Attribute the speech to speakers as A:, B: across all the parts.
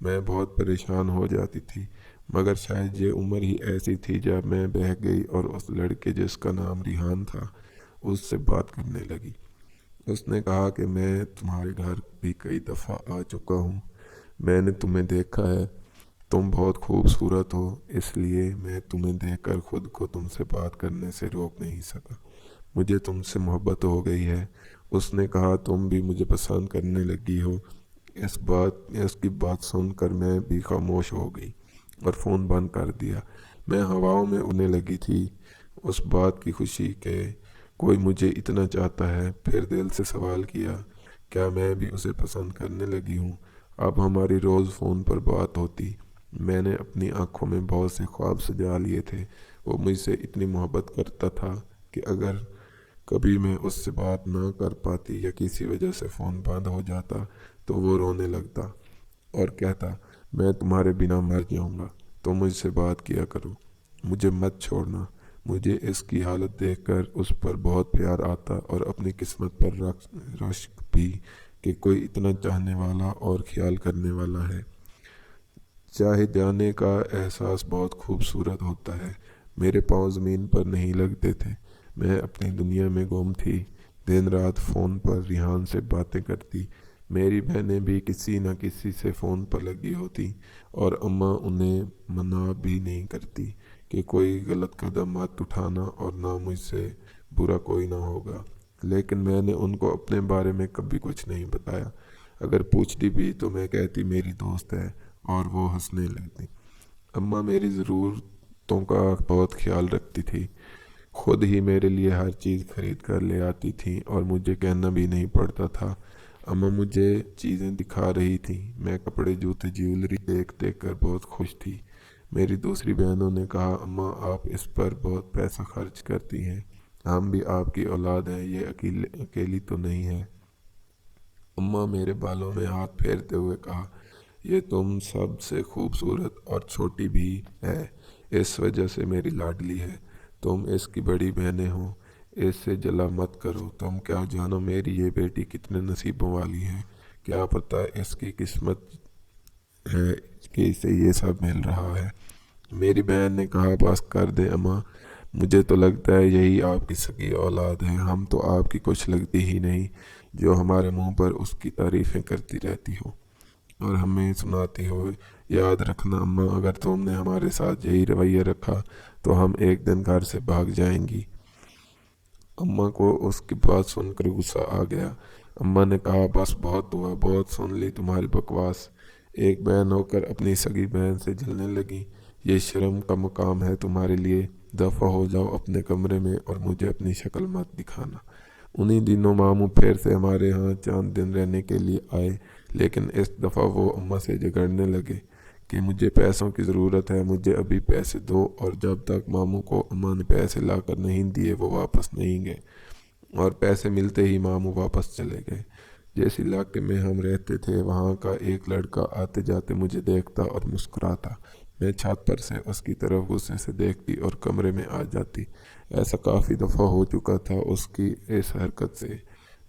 A: میں بہت پریشان ہو جاتی تھی، مگر شاید یہ عمر ہی ایسی تھی جب میں بہہ گئی اور اس لڑکے جس کا نام ریحان تھا اس سے بات کرنے لگی۔ اس نے کہا کہ میں تمہارے گھر بھی کئی دفعہ آ چکا ہوں، میں نے تمہیں دیکھا ہے، تم بہت خوبصورت ہو، اس لیے میں تمہیں دیکھ کر خود کو تم سے بات کرنے سے روک نہیں سکا، مجھے تم سے محبت ہو گئی ہے۔ اس نے کہا تم بھی مجھے پسند کرنے لگی ہو۔ اس کی بات سن کر میں بھی خاموش ہو گئی اور فون بند کر دیا۔ میں ہواؤں میں اڑنے لگی تھی اس بات کی خوشی کہ کوئی مجھے اتنا چاہتا ہے۔ پھر دل سے سوال کیا، کیا میں بھی اسے پسند کرنے لگی ہوں؟ اب ہماری روز فون پر بات ہوتی۔ میں نے اپنی آنکھوں میں بہت سے خواب سجا لیے تھے۔ وہ مجھ سے اتنی محبت کرتا تھا کہ اگر کبھی میں اس سے بات نہ کر پاتی یا کسی وجہ سے فون بند ہو جاتا تو وہ رونے لگتا اور کہتا، میں تمہارے بنا مر جاؤں گا، تم مجھ سے بات کیا کرو، مجھے مت چھوڑنا۔ مجھے اس کی حالت دیکھ کر اس پر بہت پیار آتا اور اپنی قسمت پر رشک بھی کہ کوئی اتنا چاہنے والا اور خیال کرنے والا ہے۔ چاہے جانے کا احساس بہت خوبصورت ہوتا ہے۔ میرے پاؤں زمین پر نہیں لگتے تھے، میں اپنی دنیا میں گم تھی، دن رات فون پر ریحان سے باتیں کرتی۔ میری بہنیں بھی کسی نہ کسی سے فون پر لگی ہوتی اور اماں انہیں منع بھی نہیں کرتی کہ کوئی غلط قدم مت اٹھانا اور نہ مجھ سے برا کوئی نہ ہوگا، لیکن میں نے ان کو اپنے بارے میں کبھی کچھ نہیں بتایا۔ اگر پوچھتی بھی تو میں کہتی میری دوست ہے اور وہ ہنسنے لگتی۔ اماں میری ضرورتوں کا بہت خیال رکھتی تھی، خود ہی میرے لیے ہر چیز خرید کر لے آتی تھیں اور مجھے کہنا بھی نہیں پڑتا تھا۔ اماں مجھے چیزیں دکھا رہی تھیں، میں کپڑے، جوتے، جیولری دیکھ دیکھ کر بہت خوش تھی۔ میری دوسری بہنوں نے کہا، اماں آپ اس پر بہت پیسہ خرچ کرتی ہیں، ہم بھی آپ کی اولاد ہیں، یہ اکیلی تو نہیں ہے۔ اماں میرے بالوں میں ہاتھ پھیرتے ہوئے کہا، یہ تم سب سے خوبصورت اور چھوٹی بھی ہے، اس وجہ سے میری لاڈلی ہے، تم اس کی بڑی بہنیں ہو، اس سے جلا مت کرو، تم کیا جانو میری یہ بیٹی کتنے نصیبوں والی ہے، کیا پتہ اس کی قسمت ہے کہ اسے یہ سب مل رہا ہے۔ میری بہن نے کہا، بس کر دے اماں، مجھے تو لگتا ہے یہی آپ کی سگی اولاد ہے، ہم تو آپ کی کچھ لگتی ہی نہیں جو ہمارے منہ پر اس کی تعریفیں کرتی رہتی ہو اور ہمیں سناتی ہو۔ یاد رکھنا اماں، اگر تم نے ہمارے ساتھ یہی رویہ رکھا تو ہم ایک دن گھر سے بھاگ جائیں گی۔ اماں کو اس کی بات سن کر غصہ آ گیا۔ اماں نے کہا، بس بہت ہوا، بہت سن لی تمہاری بکواس۔ ایک بہن ہو کر اپنی سگی بہن سے جلنے لگی، یہ شرم کا مقام ہے تمہارے لیے، دفع ہو جاؤ اپنے کمرے میں اور مجھے اپنی شکل مت دکھانا۔ انہی دنوں ماموں پھر سے ہمارے ہاں چند دن رہنے کے لیے آئے، لیکن اس دفعہ وہ اماں سے جھگڑنے لگے کہ مجھے پیسوں کی ضرورت ہے، مجھے ابھی پیسے دو، اور جب تک ماموں کو اماں نے پیسے لا کر نہیں دیے وہ واپس نہیں گئے، اور پیسے ملتے ہی ماموں واپس چلے گئے۔ جس علاقے میں ہم رہتے تھے وہاں کا ایک لڑکا آتے جاتے مجھے دیکھتا اور مسکراتا، میں چھت پر سے اس کی طرف غصے سے دیکھتی اور کمرے میں آ جاتی۔ ایسا کافی دفعہ ہو چکا تھا، اس کی اس حرکت سے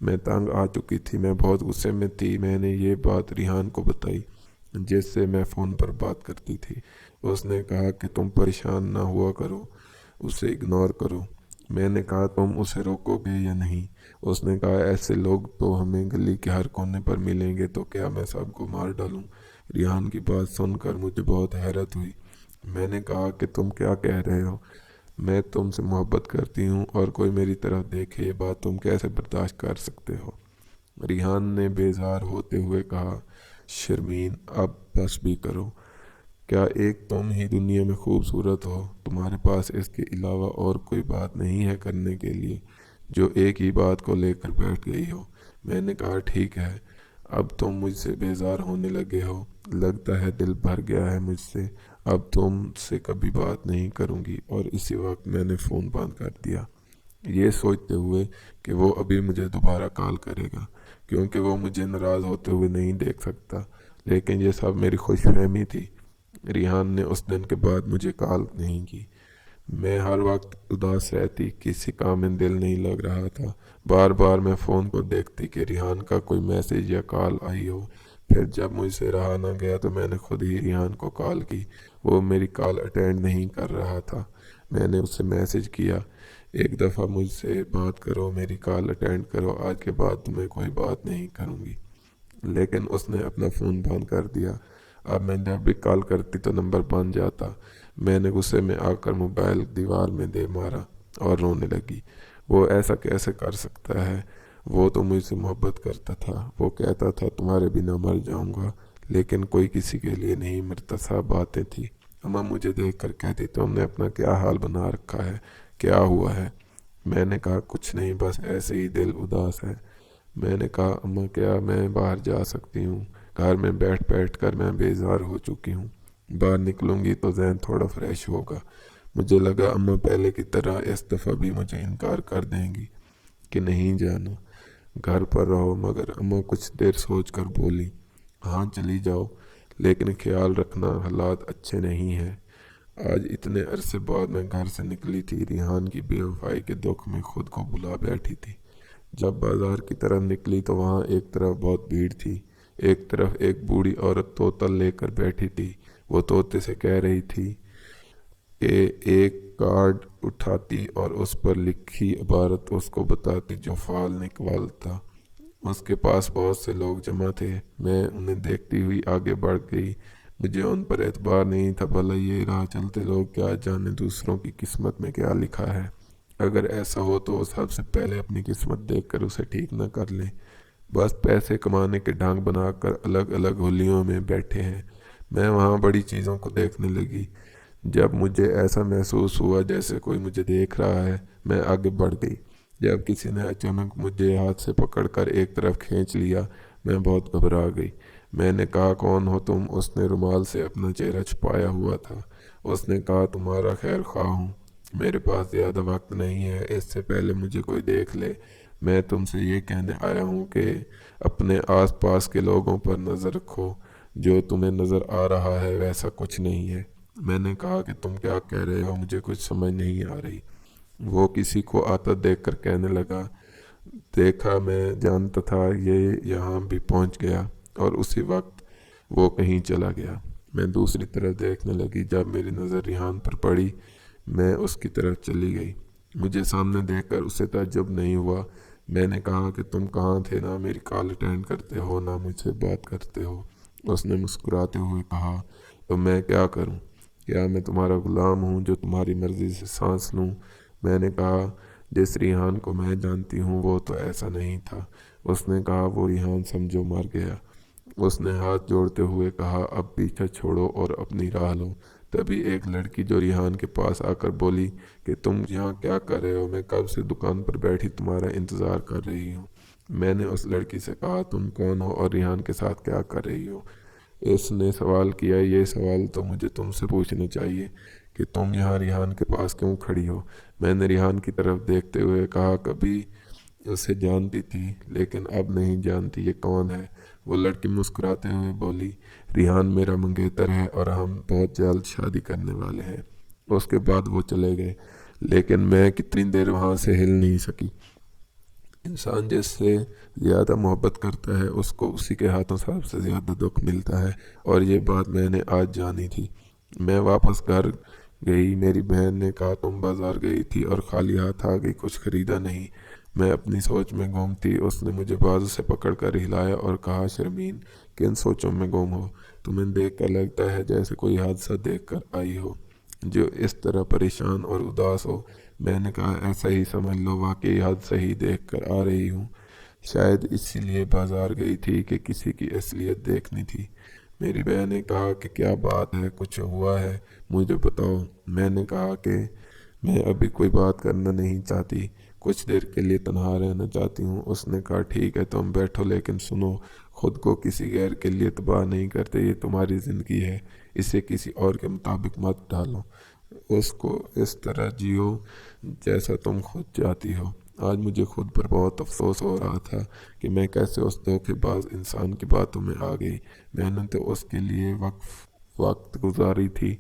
A: میں تنگ آ چکی تھی، میں بہت غصے میں تھی۔ میں نے یہ بات ریحان کو بتائی جس سے میں فون پر بات کرتی تھی۔ اس نے کہا کہ تم پریشان نہ ہوا کرو، اسے اگنور کرو۔ میں نے کہا، تم اسے روکو گے یا نہیں؟ اس نے کہا، ایسے لوگ تو ہمیں گلی کے ہر کونے پر ملیں گے تو کیا میں سب کو مار ڈالوں؟ ریحان کی بات سن کر مجھے بہت حیرت ہوئی۔ میں نے کہا کہ تم کیا کہہ رہے ہو؟ میں تم سے محبت کرتی ہوں اور کوئی میری طرف دیکھے یہ بات تم کیسے برداشت کر سکتے ہو؟ ریحان نے بیزار ہوتے ہوئے کہا، شرمین اب بس بھی کرو، کیا ایک تم ہی دنیا میں خوبصورت ہو؟ تمہارے پاس اس کے علاوہ اور کوئی بات نہیں ہے کرنے کے لیے جو ایک ہی بات کو لے کر بیٹھ گئی ہو؟ میں نے کہا، ٹھیک ہے، اب تم مجھ سے بیزار ہونے لگے ہو، لگتا ہے دل بھر گیا ہے مجھ سے، اب تم سے کبھی بات نہیں کروں گی، اور اسی وقت میں نے فون بند کر دیا، یہ سوچتے ہوئے کہ وہ ابھی مجھے دوبارہ کال کرے گا کیونکہ وہ مجھے ناراض ہوتے ہوئے نہیں دیکھ سکتا، لیکن یہ سب میری خوش فہمی تھی۔ ریحان نے اس دن کے بعد مجھے کال نہیں کی۔ میں ہر وقت اداس رہتی، کسی کام میں دل نہیں لگ رہا تھا، بار بار میں فون کو دیکھتی کہ ریحان کا کوئی میسیج یا کال آئی ہو، پھر جب مجھ سے رہا نہ گیا تو میں نے خود ہی ریحان کو کال کی۔ وہ میری کال اٹینڈ نہیں کر رہا تھا۔ میں نے اسے میسج کیا، ایک دفعہ مجھ سے بات کرو، میری کال اٹینڈ کرو، آج کے بعد تمہیں کوئی بات نہیں کروں گی۔ لیکن اس نے اپنا فون بند کر دیا۔ اب میں جب بھی کال کرتی تو نمبر بند جاتا۔ میں نے غصے میں آ کر موبائل دیوار میں دے مارا اور رونے لگی۔ وہ ایسا کیسے کر سکتا ہے؟ وہ تو مجھ سے محبت کرتا تھا، وہ کہتا تھا تمہارے بنا مر جاؤں گا، لیکن کوئی کسی کے لیے نہیں مرتا، سب باتیں تھی۔ اماں مجھے دیکھ کر کہتی تم نے اپنا کیا حال بنا رکھا ہے، کیا ہوا ہے؟ میں نے کہا کچھ نہیں، بس ایسے ہی دل اداس ہے۔ میں نے کہا اماں کیا میں باہر جا سکتی ہوں؟ گھر میں بیٹھ بیٹھ کر میں بیزار ہو چکی ہوں، باہر نکلوں گی تو ذہن تھوڑا فریش ہوگا۔ مجھے لگا اماں پہلے کی طرح اس دفعہ بھی مجھے انکار کر دیں گی کہ نہیں جانا، گھر پر رہو، مگر اماں کچھ دیر سوچ کر بولی ہاں چلی جاؤ، لیکن خیال رکھنا حالات اچھے نہیں ہیں۔ آج اتنے عرصے بعد میں گھر سے نکلی تھی، ریحان کی بے وفائی کے دکھ میں خود کو بھلا بیٹھی تھی۔ جب بازار کی طرف نکلی تو وہاں ایک طرف بہت بھیڑ تھی، ایک طرف ایک بوڑھی عورت طوطا لے کر بیٹھی تھی۔ وہ طوطے سے کہہ رہی تھی کہ ایک کارڈ اٹھاتی اور اس پر لکھی عبارت اس کو بتاتی جو فال نکالتا۔ اس کے پاس بہت سے لوگ جمع تھے، میں انہیں دیکھتی ہوئی آگے بڑھ گئی۔ مجھے ان پر اعتبار نہیں تھا، بھلا یہ راہ چلتے لوگ کیا جانے دوسروں کی قسمت میں کیا لکھا ہے۔ اگر ایسا ہو تو وہ سب سے پہلے اپنی قسمت دیکھ کر اسے ٹھیک نہ کر لیں، بس پیسے کمانے کے ڈھنگ بنا کر الگ الگ ہولیوں میں بیٹھے ہیں۔ میں وہاں بڑی چیزوں کو دیکھنے لگی۔ جب مجھے ایسا محسوس ہوا جیسے کوئی مجھے دیکھ رہا ہے، میں آگے بڑھ گئی۔ جب کسی نے اچانک مجھے ہاتھ سے پکڑ کر ایک طرف کھینچ لیا، میں بہت گھبرا گئی۔ میں نے کہا کون ہو تم؟ اس نے رومال سے اپنا چہرہ چھپایا ہوا تھا۔ اس نے کہا تمہارا خیر خواہ ہوں، میرے پاس زیادہ وقت نہیں ہے، اس سے پہلے مجھے کوئی دیکھ لے۔ میں تم سے یہ کہنے آیا ہوں کہ اپنے آس پاس کے لوگوں پر نظر رکھو، جو تمہیں نظر آ رہا ہے ویسا کچھ نہیں ہے۔ میں نے کہا کہ تم کیا کہہ رہے ہو؟ مجھے کچھ سمجھ نہیں آ رہی۔ وہ کسی کو آتا دیکھ کر کہنے لگا دیکھا، میں جانتا تھا یہ یہاں بھی پہنچ گیا، اور اسی وقت وہ کہیں چلا گیا۔ میں دوسری طرف دیکھنے لگی۔ جب میری نظر ریحان پر پڑی، میں اس کی طرف چلی گئی۔ مجھے سامنے دیکھ کر اسے تعجب نہیں ہوا۔ میں نے کہا کہ تم کہاں تھے؟ نہ میری کال اٹینڈ کرتے ہو، نہ مجھ سے بات کرتے ہو۔ اس نے مسکراتے ہوئے کہا تو میں کیا کروں؟ کیا میں تمہارا غلام ہوں جو تمہاری مرضی سے سانس لوں؟ میں نے کہا جس ریحان کو میں جانتی ہوں وہ تو ایسا نہیں تھا۔ اس نے کہا وہ ریحان سمجھو مر گیا۔ اس نے ہاتھ جوڑتے ہوئے کہا اب پیچھا چھوڑو اور اپنی راہ لو۔ تبھی ایک لڑکی جو ریحان کے پاس آ کر بولی کہ تم یہاں کیا کر رہے ہو؟ میں کب سے دکان پر بیٹھی تمہارا انتظار کر رہی ہوں۔ میں نے اس لڑکی سے کہا تم کون ہو اور ریحان کے ساتھ کیا کر رہی ہو؟ اس نے سوال کیا یہ سوال تو مجھے تم سے پوچھنا چاہیے کہ تم یہاں ریحان کے پاس کیوں کھڑی ہو؟ میں نے ریحان کی طرف دیکھتے ہوئے کہا کبھی اسے جانتی تھی لیکن اب نہیں جانتی، یہ کون ہے؟ وہ لڑکی مسکراتے ہوئے بولی ریحان میرا منگیتر ہے اور ہم بہت جلد شادی کرنے والے ہیں۔ اس کے بعد وہ چلے گئے، لیکن میں کتنی دیر وہاں سے ہل نہیں سکی۔ انسان جس سے زیادہ محبت کرتا ہے اس کو اسی کے ہاتھوں سب سے زیادہ دکھ ملتا ہے، اور یہ بات میں نے آج جانی تھی۔ میں واپس گھر گئی۔ میری بہن نے کہا تم بازار گئی تھی اور خالی ہاتھ آ گئی، کچھ خریدا نہیں؟ میں اپنی سوچ میں گم تھی۔ اس نے مجھے بازو سے پکڑ کر ہلایا اور کہا شرمین کن سوچوں میں گم ہو؟ تمہیں دیکھ کر لگتا ہے جیسے کوئی حادثہ دیکھ کر آئی ہو جو اس طرح پریشان اور اداس ہو۔ میں نے کہا ایسا ہی سمجھ لو، واقعی حادثہ ہی دیکھ کر آ رہی ہوں، شاید اسی لیے بازار گئی تھی کہ کسی کی اصلیت دیکھنی تھی۔ میری بہن نے کہا کہ کیا بات ہے، کچھ ہوا ہے مجھے بتاؤ۔ میں نے کہا کہ میں ابھی کوئی بات کرنا نہیں چاہتی، کچھ دیر کے لیے تنہا رہنا چاہتی ہوں۔ اس نے کہا ٹھیک ہے تم بیٹھو، لیکن سنو خود کو کسی غیر کے لیے تباہ نہیں کرتے، یہ تمہاری زندگی ہے، اسے کسی اور کے مطابق مت ڈالو، اس کو اس طرح جیو جیسا تم خود چاہتی ہو۔ آج مجھے خود پر بہت افسوس ہو رہا تھا کہ میں کیسے اس دھوکے باز انسان کی باتوں میں آ گئی۔ میں نے تو اس کے لیے وقت گزاری تھی،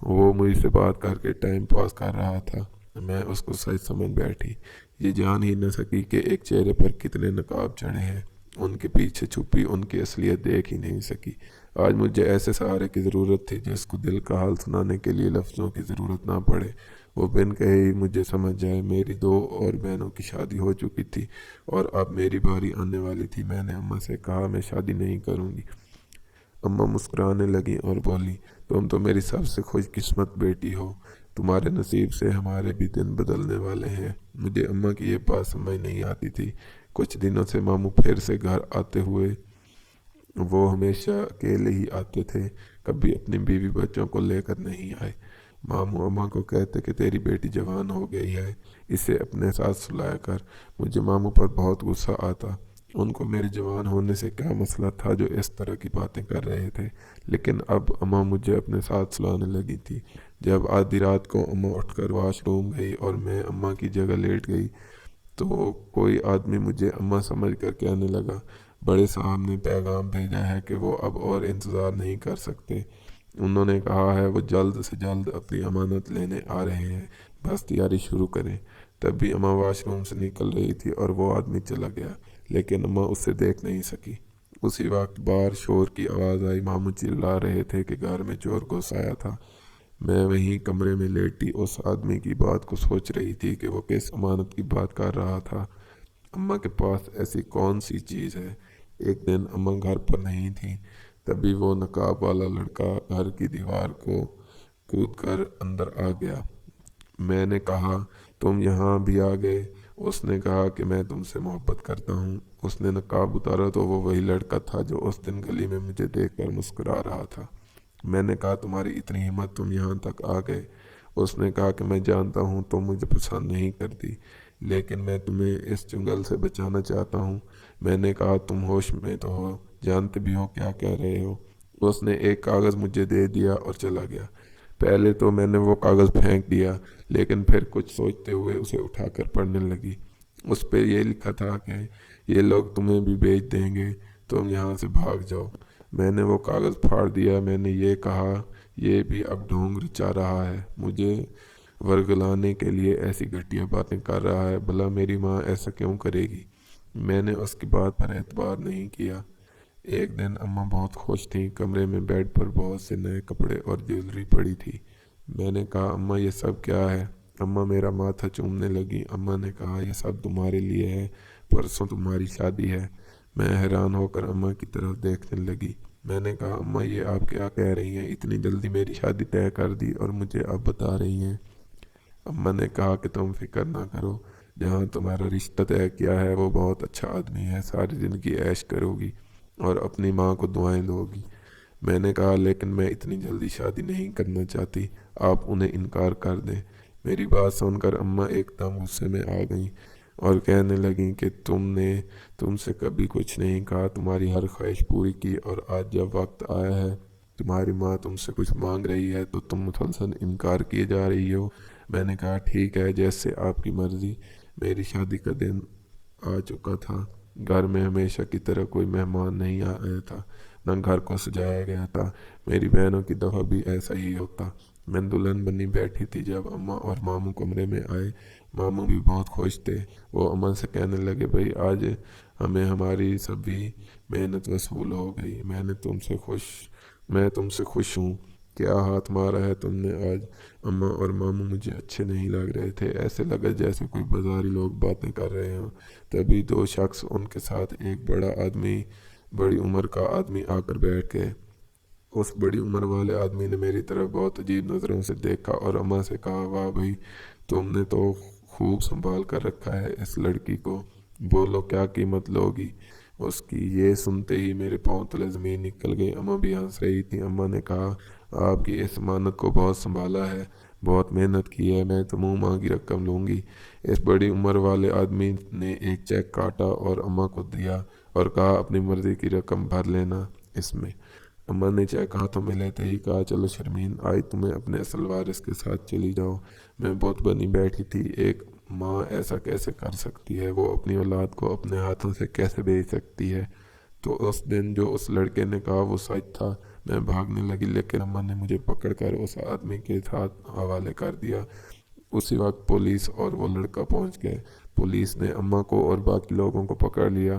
A: وہ مجھ سے بات کر کے ٹائم پاس کر رہا تھا، میں اس کو سچ سمجھ بیٹھی، یہ جان ہی نہ سکی کہ ایک چہرے پر کتنے نقاب چڑھے ہیں۔ ان کے پیچھے چھپی ان کی اصلیت دیکھ ہی نہیں سکی۔ آج مجھے ایسے سہارے کی ضرورت تھی جس کو دل کا حال سنانے کے لیے لفظوں کی ضرورت نہ پڑے، وہ بن کہے ہی مجھے سمجھ جائے۔ میری 2 اور بہنوں کی شادی ہو چکی تھی اور اب میری باری آنے والی تھی۔ میں نے اماں سے کہا میں شادی نہیں کروں گی۔ اماں مسکرانے لگیں اور بولی، تم تو میری سب سے خوش قسمت بیٹی ہو، تمہارے نصیب سے ہمارے بھی دن بدلنے والے ہیں۔ مجھے اماں کی یہ بات سمجھ نہیں آتی تھی۔ کچھ دنوں سے ماموں پھر سے گھر آتے ہوئے وہ ہمیشہ اکیلے ہی آتے تھے، کبھی اپنی بیوی بچوں کو لے کر نہیں آئے۔ ماموں اماں کو کہتے کہ تیری بیٹی جوان ہو گئی ہے، اسے اپنے ساتھ سلایا کر۔ مجھے ماموں پر بہت غصہ آتا، ان کو میرے جوان ہونے سے کیا مسئلہ تھا جو اس طرح کی باتیں کر رہے تھے۔ لیکن اب اماں مجھے اپنے ساتھ سلانے لگی تھی۔ جب آدھی رات کو اماں اٹھ کر واش روم گئی اور میں اماں کی جگہ لیٹ گئی تو کوئی آدمی مجھے اماں سمجھ کر کہنے لگا، بڑے صاحب نے پیغام بھیجا ہے کہ وہ اب اور انتظار نہیں کر سکتے، انہوں نے کہا ہے وہ جلد سے جلد اپنی امانت لینے آ رہے ہیں، بس تیاری شروع کریں۔ تب بھی اماں واش روم سے نکل رہی تھی اور وہ آدمی چلا گیا، لیکن اماں اسے دیکھ نہیں سکی۔ اسی وقت باہر شور کی آواز آئی، ماموں چلا رہے تھے کہ گھر میں چور گھس آیا تھا۔ میں وہیں کمرے میں لیٹی اس آدمی کی بات کو سوچ رہی تھی کہ وہ کس امانت کی بات کر رہا تھا۔ اماں کے پاس ایسی کون سی چیز ہے؟ ایک دن اماں گھر پر نہیں تھیں، تبھی وہ نقاب والا لڑکا گھر کی دیوار کو کود کر اندر آ گیا۔ میں نے کہا، تم یہاں بھی آ گئے؟ اس نے کہا کہ میں تم سے محبت کرتا ہوں۔ اس نے نقاب اتارا تو وہ وہی لڑکا تھا جو اس دن گلی میں مجھے دیکھ کر مسکرا رہا تھا۔ میں نے کہا، تمہاری اتنی ہمت، تم یہاں تک آ گئے؟ اس نے کہا کہ میں جانتا ہوں تم مجھے پسند نہیں کرتی، لیکن میں تمہیں اس چنگل سے بچانا چاہتا ہوں۔ میں نے کہا، تم ہوش میں تو ہو، جانتے بھی ہو کیا کہہ رہے ہو؟ اس نے ایک کاغذ مجھے دے دیا اور چلا گیا۔ پہلے تو میں نے وہ کاغذ پھینک دیا، لیکن پھر کچھ سوچتے ہوئے اسے اٹھا کر پڑھنے لگی۔ اس پہ یہ لکھا تھا کہ یہ لوگ تمہیں بھی بیچ دیں گے، تم یہاں سے بھاگ جاؤ۔ میں نے وہ کاغذ پھاڑ دیا۔ میں نے یہ کہا، یہ بھی اب ڈھونگ رچا رہا ہے، مجھے ورگلانے کے لیے ایسی گھٹیا باتیں کر رہا ہے، بھلا میری ماں ایسا کیوں کرے گی؟ میں نے اس کی بات پر اعتبار نہیں کیا۔ ایک دن اماں بہت خوش تھیں، کمرے میں بیڈ پر بہت سے نئے کپڑے اور جیولری پڑی تھی۔ میں نے کہا، اماں یہ سب کیا ہے؟ اماں میرا ماتھا چومنے لگی۔ اماں نے کہا، یہ سب تمہارے لیے ہے، پرسوں تمہاری شادی ہے۔ میں حیران ہو کر اماں کی طرف دیکھنے لگی۔ میں نے کہا، اماں یہ آپ کیا کہہ رہی ہیں؟ اتنی جلدی میری شادی طے کر دی اور مجھے اب بتا رہی ہیں؟ اماں نے کہا کہ تم فکر نہ کرو، جہاں تمہارا رشتہ طے کیا ہے وہ بہت اچھا آدمی ہے، ساری زندگی عیش کرو گی اور اپنی ماں کو دعائیں دو گی۔ میں نے کہا، لیکن میں اتنی جلدی شادی نہیں کرنا چاہتی، آپ انہیں انکار کر دیں۔ میری بات سن کر اماں ایک دم غصے میں آ گئیں اور کہنے لگیں کہ تم سے کبھی کچھ نہیں کہا، تمہاری ہر خواہش پوری کی، اور آج جب وقت آیا ہے تمہاری ماں تم سے کچھ مانگ رہی ہے تو تم مسلسل انکار کیے جا رہی ہو۔ میں نے کہا، ٹھیک ہے، جیسے آپ کی مرضی۔ میری شادی کا دن آ چکا تھا۔ گھر میں ہمیشہ کی طرح کوئی مہمان نہیں آیا تھا، نہ گھر کو سجایا گیا تھا۔ میری بہنوں کی دفعہ بھی ایسا ہی ہوتا۔ میں دلہن بنی بیٹھی تھی جب اماں اور ماموں کمرے میں آئے۔ ماموں بھی بہت خوش تھے۔ وہ اماں سے کہنے لگے، بھئی آج ہمیں ہماری سبھی محنت وصول ہو گئی، میں تم سے خوش ہوں۔ کیا ہاتھ مارا ہے تم نے آج؟ اماں اور ماموں مجھے اچھے نہیں لگ رہے تھے، ایسے لگا جیسے کوئی بازاری لوگ باتیں کر رہے ہوں۔ تبھی 2 شخص، ان کے ساتھ ایک بڑی عمر کا آدمی آ کر بیٹھ گئے۔ اس بڑی عمر والے آدمی نے میری طرف بہت عجیب نظروں سے دیکھا اور اماں سے کہا، واہ بھئی، تم نے تو خوب سنبھال کر رکھا ہے اس لڑکی کو، بولو کیا قیمت لوگی اس کی؟ یہ سنتے ہی میرے پاؤں تلے زمین نکل گئی۔ اماں بھی ہنس رہی تھی۔ اماں نے کہا، آپ کی اس امانت کو بہت سنبھالا ہے، بہت محنت کی ہے، میں تو منہ مانگی رقم لوں گی۔ اس بڑی عمر والے آدمی نے ایک چیک کاٹا اور اماں کو دیا اور کہا، اپنی مرضی کی رقم بھر لینا اس میں۔ اماں نے چیک ہاتھوں میں لیتے ہی کہا، چلو شرمین آئی تمہیں، اپنے اصل وارث کے ساتھ چلی جاؤ۔ میں بت بنی بیٹھی تھی، ایک ماں ایسا کیسے کر سکتی ہے؟ وہ اپنی اولاد کو اپنے ہاتھوں سے کیسے بیچ سکتی ہے؟ تو اس دن جو اس لڑکے نے کہا وہ سچ تھا۔ میں بھاگنے لگی، لیکن اماں نے مجھے پکڑ کر اس آدمی کے ساتھ حوالے کر دیا۔ اسی وقت پولیس اور وہ لڑکا پہنچ گئے۔ پولیس نے اماں کو اور باقی لوگوں کو پکڑ لیا۔